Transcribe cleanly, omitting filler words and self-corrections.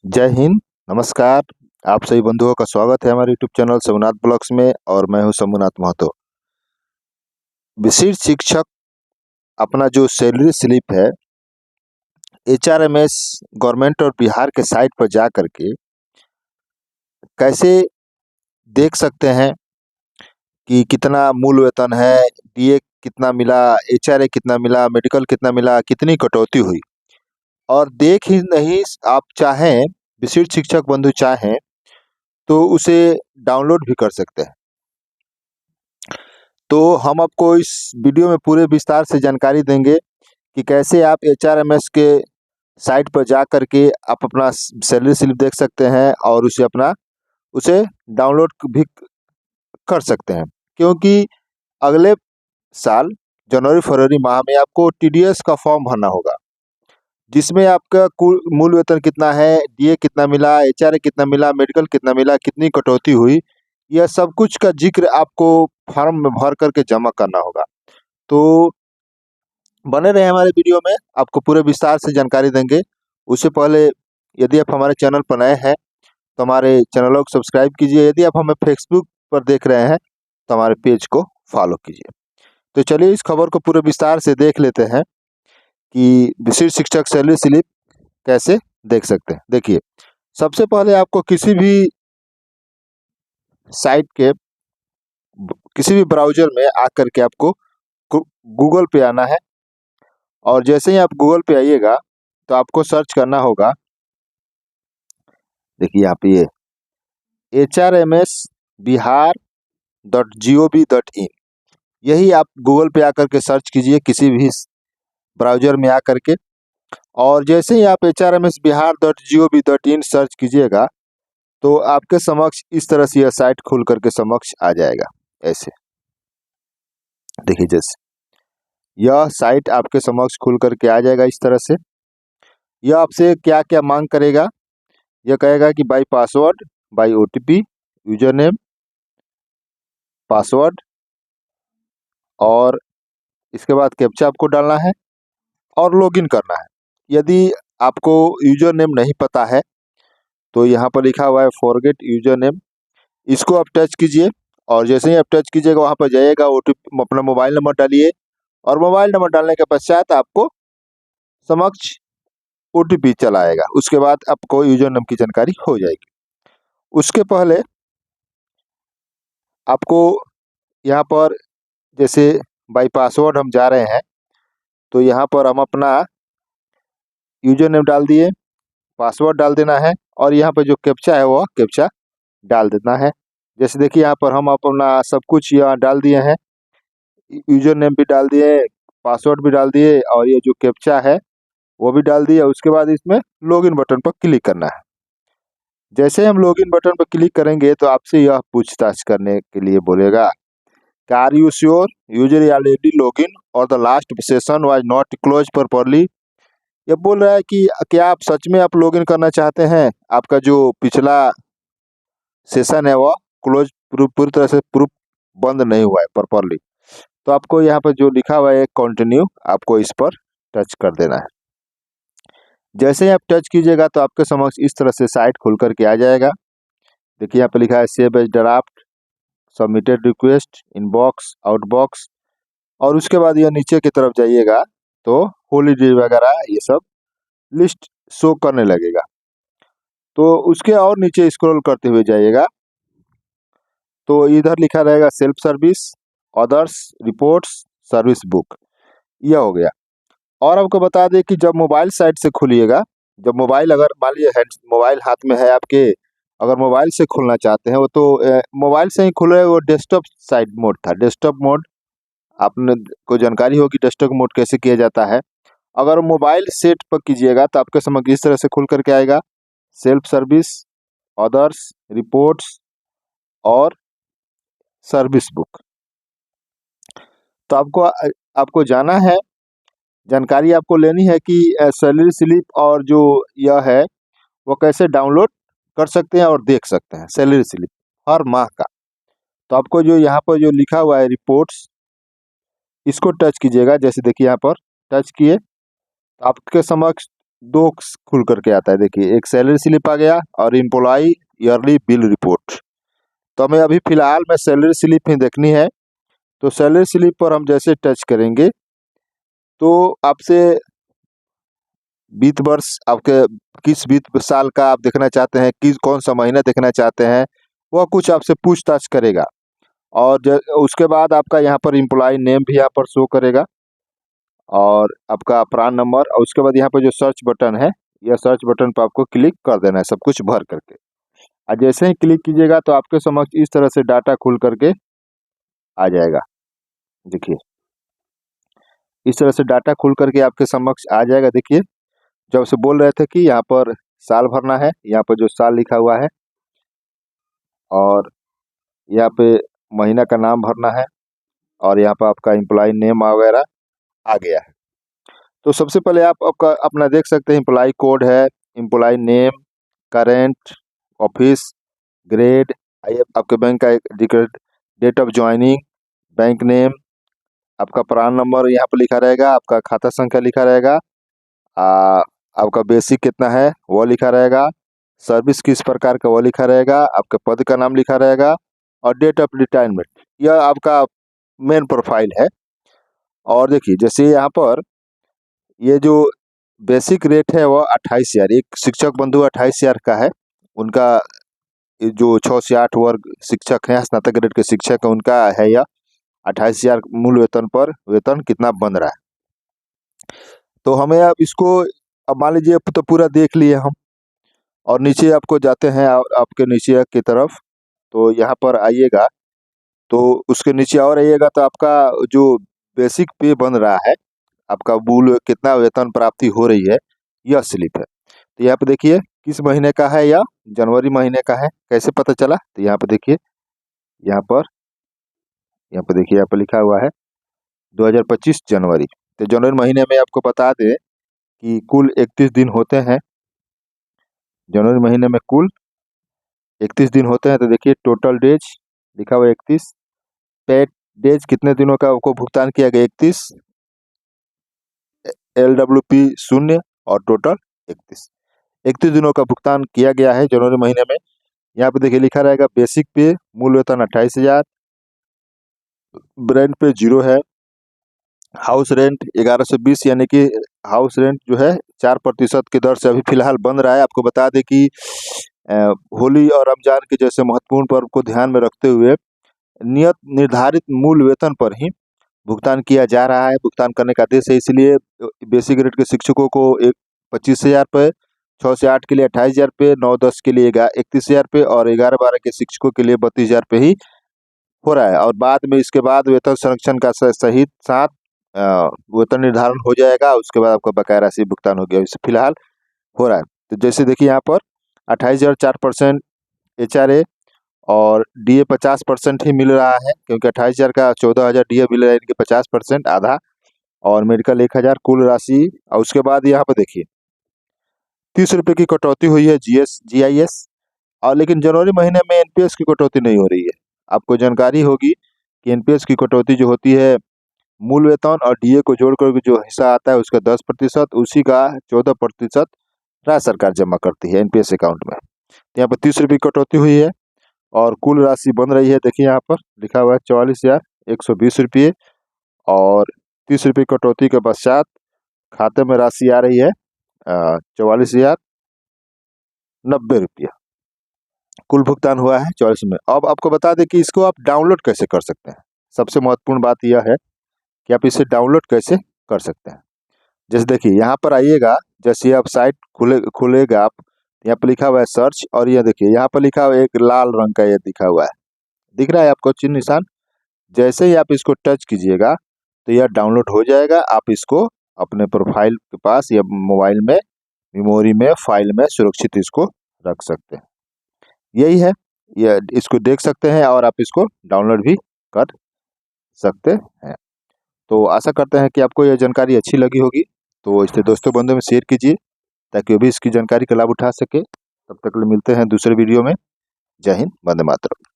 जय हिंद, नमस्कार। आप सभी बंधुओं का स्वागत है हमारे यूट्यूब चैनल सोमनाथ ब्लॉग्स में और मैं हूं शंभुनाथ महतो। विशिष्ट शिक्षक अपना जो सैलरी स्लिप है एचआरएमएस गवर्नमेंट और बिहार के साइट पर जा करके कैसे देख सकते हैं कि कितना मूल वेतन है, डीए कितना मिला, एचआरए कितना मिला, मेडिकल कितना मिला, कितनी कटौती हुई। और देख ही नहीं, आप चाहें, विशिष्ट शिक्षक बंधु चाहें तो उसे डाउनलोड भी कर सकते हैं। तो हम आपको इस वीडियो में पूरे विस्तार से जानकारी देंगे कि कैसे आप एचआरएमएस के साइट पर जा करके आप अपना सैलरी स्लिप देख सकते हैं और उसे डाउनलोड भी कर सकते हैं। क्योंकि अगले साल जनवरी फरवरी माह में आपको टीडीएस का फॉर्म भरना होगा, जिसमें आपका कुल मूल वेतन कितना है, डीए कितना मिला, एचआरए कितना मिला, मेडिकल कितना मिला, कितनी कटौती हुई, यह सब कुछ का जिक्र आपको फॉर्म में भर करके जमा करना होगा। तो बने रहे हमारे वीडियो में, आपको पूरे विस्तार से जानकारी देंगे। उससे पहले यदि आप हमारे चैनल पर नए हैं तो हमारे चैनलों को सब्सक्राइब कीजिए। यदि आप हमें फेसबुक पर देख रहे हैं तो हमारे पेज को फॉलो कीजिए। तो चलिए इस खबर को पूरे विस्तार से देख लेते हैं कि विशिष्ट शिक्षक सैलरी स्लिप कैसे देख सकते हैं। देखिए, सबसे पहले आपको किसी भी साइट के किसी भी ब्राउजर में आकर के आपको गूगल पे आना है और जैसे ही आप गूगल पे आइएगा तो आपको सर्च करना होगा। देखिए यहाँ पे ये HRMS-Bihar.gov.in, यही आप गूगल पे आकर के सर्च कीजिए किसी भी ब्राउजर में आकर के। और जैसे ही आप HRMS-Bihar.gov.in सर्च कीजिएगा तो आपके समक्ष इस तरह से यह साइट खुल करके समक्ष आ जाएगा। ऐसे देखिए, जैसे यह साइट आपके समक्ष खुल करके आ जाएगा इस तरह से। यह आपसे क्या क्या मांग करेगा, यह कहेगा कि by password, by OTP, user name, password और इसके बाद कैप्चा आपको डालना है और लॉगिन करना है। यदि आपको यूजर नेम नहीं पता है तो यहाँ पर लिखा हुआ है फॉरगेट यूजर नेम, इसको आप टच कीजिए और जैसे ही आप टच कीजिएगा वहाँ पर जाइएगा, ओटीपी अपना मोबाइल नंबर डालिए और मोबाइल नंबर डालने के पश्चात आपको समक्ष ओटीपी चला आएगा। उसके बाद आपको यूजर नेम की जानकारी हो जाएगी। उसके पहले आपको यहाँ पर जैसे बाई पासवर्ड हम जा रहे हैं तो यहाँ पर हम अपना यूजर नेम डाल दिए, पासवर्ड डाल देना है और यहाँ पर जो कैप्चा है वह कैप्चा डाल देना है। जैसे देखिए यहाँ पर हम अपना सब कुछ यहाँ डाल दिए हैं, यूजर नेम भी डाल दिए, पासवर्ड भी डाल दिए और ये जो कैप्चा है वो भी डाल दिया। उसके बाद इसमें लॉगिन बटन पर क्लिक करना है। जैसे हम लॉगिन बटन पर क्लिक करेंगे तो आपसे यह पूछताछ करने के लिए बोलेगा, are you sure user already login और the last session was not close properly. ये बोल रहा है कि क्या आप सच में आप लॉगिन करना चाहते हैं, आपका जो पिछला सेशन है वह क्लोज पूरी तरह से प्रूफ बंद नहीं हुआ है प्रॉपर्ली। तो आपको यहाँ पर जो लिखा हुआ है कंटिन्यू, आपको इस पर टच कर देना है। जैसे ही आप टच कीजिएगा तो आपके समक्ष इस तरह से साइट खुल करके आ जाएगा। देखिए यहाँ पे लिखा है save as draft, submitted request, inbox, outbox और उसके बाद यह नीचे की तरफ जाइएगा तो हॉलीडे वगैरह ये सब लिस्ट शो करने लगेगा। तो उसके और नीचे स्क्रॉल करते हुए जाइएगा तो इधर लिखा रहेगा self service, others, reports, service book, यह हो गया। और आपको बता दें कि जब मोबाइल साइट से खुलिएगा, जब मोबाइल अगर मान लीजिए मोबाइल हाथ में है आपके, अगर मोबाइल से खोलना चाहते हैं वो तो मोबाइल से ही खुले, वो डेस्कटॉप साइट मोड था। डेस्कटॉप मोड आपने को जानकारी होगी डेस्कटॉप मोड कैसे किया जाता है। अगर मोबाइल सेट पर कीजिएगा तो आपके समझ इस तरह से खुल करके आएगा, सेल्फ सर्विस, अदर्स, रिपोर्ट्स और सर्विस बुक। तो आपको जाना है, जानकारी आपको लेनी है कि सैलरी स्लिप और जो यह है वो कैसे डाउनलोड कर सकते हैं और देख सकते हैं सैलरी स्लिप हर माह का। तो आपको जो यहाँ पर जो लिखा हुआ है रिपोर्ट्स, इसको टच कीजिएगा। जैसे देखिए यहाँ पर टच किए तो आपके समक्ष दो खुल करके आता है। देखिए, एक सैलरी स्लिप आ गया और एम्प्लॉय ईयरली बिल रिपोर्ट। तो हमें अभी फिलहाल में सैलरी स्लिप ही देखनी है। तो सैलरी स्लिप पर हम जैसे टच करेंगे तो आपसे वित्त वर्ष आपके किस वित्त साल का आप देखना चाहते हैं, किस कौन सा महीना देखना चाहते हैं, वह कुछ आपसे पूछताछ करेगा। और उसके बाद आपका यहाँ पर एम्प्लॉय नेम भी यहाँ पर शो करेगा और आपका प्रान नंबर, और उसके बाद यहाँ पर जो सर्च बटन है, यह सर्च बटन पर आपको क्लिक कर देना है सब कुछ भर करके। और जैसे ही क्लिक कीजिएगा तो आपके समक्ष इस तरह से डाटा खुल करके आ जाएगा। देखिए, इस तरह से डाटा खुल करके आपके समक्ष आ जाएगा। देखिए, जब से बोल रहे थे कि यहाँ पर साल भरना है, यहाँ पर जो साल लिखा हुआ है और यहाँ पे महीना का नाम भरना है और यहाँ पर आपका एम्प्लॉय नेम वगैरह आ गया है। तो सबसे पहले आप आपका अपना देख सकते हैं, एम्प्लॉय कोड है, employ name, current, office, grade, आपके बैंक का date of joining, bank name, आपका प्रान नंबर यहाँ पर लिखा रहेगा, आपका खाता संख्या लिखा रहेगा, आपका बेसिक कितना है वो लिखा रहेगा, सर्विस किस प्रकार का वो लिखा रहेगा, आपके पद का नाम लिखा रहेगा और डेट ऑफ रिटायरमेंट। यह आपका मेन प्रोफाइल है। और देखिए, जैसे यहाँ पर ये जो बेसिक रेट है वो 28,000, एक शिक्षक बंधु 28,000 का है। उनका जो 6 से 8 वर्ग शिक्षक हैं, स्नातक ग्रेड के शिक्षक हैं, उनका है यह 28,000 मूल वेतन पर वेतन कितना बन रहा है। तो हमें अब इसको, अब मान लीजिए तो पूरा देख लिए हम, और नीचे आपको जाते हैं और आपके नीचे की तरफ, तो यहाँ पर आइएगा तो उसके नीचे और आइएगा तो आपका जो बेसिक पे बन रहा है, आपका मूल कितना वेतन प्राप्ति हो रही है, यह स्लिप है। तो यहाँ पे देखिए किस महीने का है, यह जनवरी महीने का है। कैसे पता चला? तो यहाँ पे देखिए, यहाँ पर देखिए, यहाँ पर लिखा हुआ है 2025 जनवरी। तो जनवरी महीने में आपको बता दें कि कुल 31 दिन होते हैं। जनवरी महीने में कुल 31 दिन होते हैं। तो देखिए, टोटल डेज लिखा हुआ है 31, पेड डेज कितने दिनों का आपको भुगतान किया गया 31, LWP 0 और टोटल 31 दिनों का भुगतान किया गया है जनवरी महीने में। यहाँ पे देखिए लिखा रहेगा बेसिक पे मूल वेतन 28,000, रेंट पे 0 है, हाउस रेंट 1120, यानी कि हाउस रेंट जो है 4% की दर से अभी फिलहाल बन रहा है। आपको बता दें कि होली और रमजान के जैसे महत्वपूर्ण पर्व को ध्यान में रखते हुए नियत निर्धारित मूल वेतन पर ही भुगतान किया जा रहा है। भुगतान करने का आदेश है, इसलिए बेसिक ग्रेड के शिक्षकों को 25,000 रुपये, 6 से 8 के लिए 28,000 रुपये, 9-10 के लिए 31,000 रुपये और 11-12 के शिक्षकों के लिए 32,000 रुपये ही हो रहा है। और बाद में इसके बाद वेतन संरक्षण का सहित साथ वेतन निर्धारण हो जाएगा। उसके बाद आपका बकाया राशि भुगतान हो गया, इसे फिलहाल हो रहा है। तो जैसे देखिए यहाँ पर 28,000 4% HRA और DA 50% ही मिल रहा है, क्योंकि 28,000 का 14,000 DA मिल रहा है, इनके 50% आधा, और मेडिकल 1,000 कुल राशि। और उसके बाद यहाँ पर देखिए 30 रुपये की कटौती हुई है GIS, और लेकिन जनवरी महीने में NPS की कटौती नहीं हो रही है। आपको जानकारी होगी कि NPS की कटौती जो होती है मूल वेतन और DA को जोड़कर जो हिस्सा आता है उसका 10%, उसी का 14% राज्य सरकार जमा करती है NPS अकाउंट में। तो यहाँ पर 30 रुपये की कटौती हुई है और कुल राशि बन रही है, देखिए यहाँ पर लिखा हुआ है 44,120 रुपये, और 30 रुपये कटौती के पश्चात खाते में राशि आ रही है 44,090 रुपये। कुल भुगतान हुआ है 44 में। अब आपको बता दें कि इसको आप डाउनलोड कैसे कर सकते हैं। सबसे महत्वपूर्ण बात यह है कि आप इसे डाउनलोड कैसे कर सकते हैं। जैसे देखिए यहाँ पर आइएगा, जैसे आप साइट खुलेगा, आप यहाँ पर लिखा हुआ है सर्च, और ये देखिए यहाँ पर लिखा हुआ है एक लाल रंग का ये दिखा हुआ है, दिख रहा है आपको चिन्ह निशान। जैसे ही आप इसको टच कीजिएगा तो यह डाउनलोड हो जाएगा। आप इसको अपने प्रोफाइल के पास या मोबाइल में मेमोरी में फाइल में सुरक्षित इसको रख सकते हैं। यही है, यह इसको देख सकते हैं और आप इसको डाउनलोड भी कर सकते हैं। तो आशा करते हैं कि आपको यह जानकारी अच्छी लगी होगी। तो इससे दोस्तों बंधुओं में शेयर कीजिए ताकि वो भी इसकी जानकारी का लाभ उठा सके। तब तक मिलते हैं दूसरे वीडियो में। जय हिंद, वंदे मातरम।